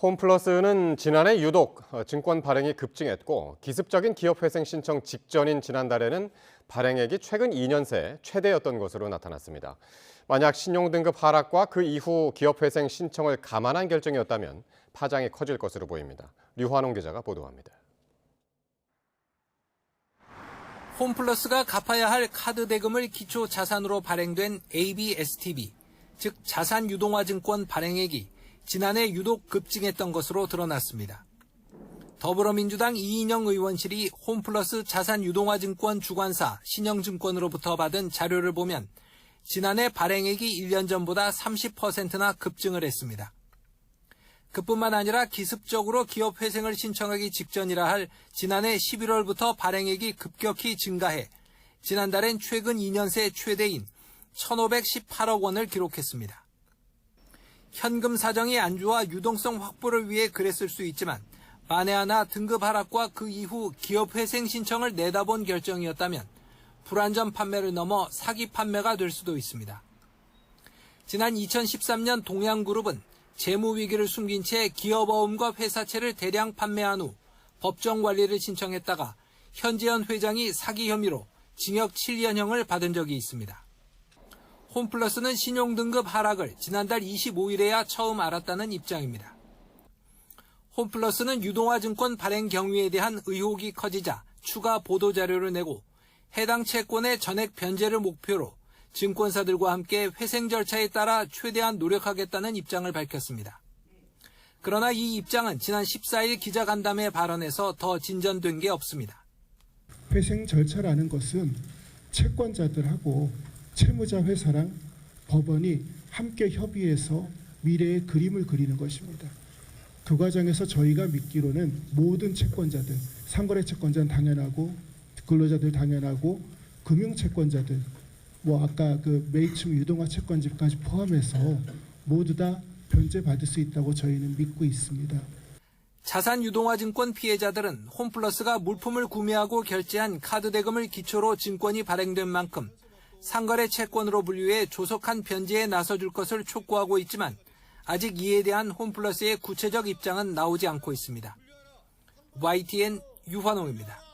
홈플러스는 지난해 유독 증권 발행이 급증했고 기습적인 기업회생 신청 직전인 지난달에는 발행액이 최근 2년 새 최대였던 것으로 나타났습니다. 만약 신용등급 하락과 그 이후 기업회생 신청을 감안한 결정이었다면 파장이 커질 것으로 보입니다. 류환홍 기자가 보도합니다. 홈플러스가 갚아야 할 카드 대금을 기초 자산으로 발행된 ABSTB, 즉 자산유동화증권 발행액이 지난해 유독 급증했던 것으로 드러났습니다. 더불어민주당 이인영 의원실이 홈플러스 자산유동화증권 주관사 신영증권으로부터 받은 자료를 보면 지난해 발행액이 1년 전보다 30%나 급증을 했습니다. 그뿐만 아니라 기습적으로 기업 회생을 신청하기 직전이라 할 지난해 11월부터 발행액이 급격히 증가해 지난달엔 최근 2년 새 최대인 1,518억 원을 기록했습니다. 현금 사정이 안 좋아 유동성 확보를 위해 그랬을 수 있지만 만에 하나 등급 하락과 그 이후 기업 회생 신청을 내다본 결정이었다면 불안전 판매를 넘어 사기 판매가 될 수도 있습니다. 지난 2013년 동양그룹은 재무 위기를 숨긴 채 기업어음과 회사채를 대량 판매한 후 법정 관리를 신청했다가 현재현 회장이 사기 혐의로 징역 7년형을 받은 적이 있습니다. 홈플러스는 신용등급 하락을 지난달 25일에야 처음 알았다는 입장입니다. 홈플러스는 유동화증권 발행 경위에 대한 의혹이 커지자 추가 보도자료를 내고 해당 채권의 전액 변제를 목표로 증권사들과 함께 회생 절차에 따라 최대한 노력하겠다는 입장을 밝혔습니다. 그러나 이 입장은 지난 14일 기자간담회 발언에서 더 진전된 게 없습니다. 회생 절차라는 것은 채권자들하고 채무자 회사랑 법원이 함께 협의해서 미래의 그림을 그리는 것입니다. 그 과정에서 저희가 믿기로는 모든 채권자들, 상거래 채권자는 당연하고 근로자들 당연하고 금융채권자들, 아까 그 매입층 유동화 채권자까지 포함해서 모두 다 변제받을 수 있다고 저희는 믿고 있습니다. 자산유동화증권 피해자들은 홈플러스가 물품을 구매하고 결제한 카드 대금을 기초로 증권이 발행된 만큼 상거래 채권으로 분류해 조속한 변제에 나서줄 것을 촉구하고 있지만 아직 이에 대한 홈플러스의 구체적 입장은 나오지 않고 있습니다. YTN 유환홍입니다.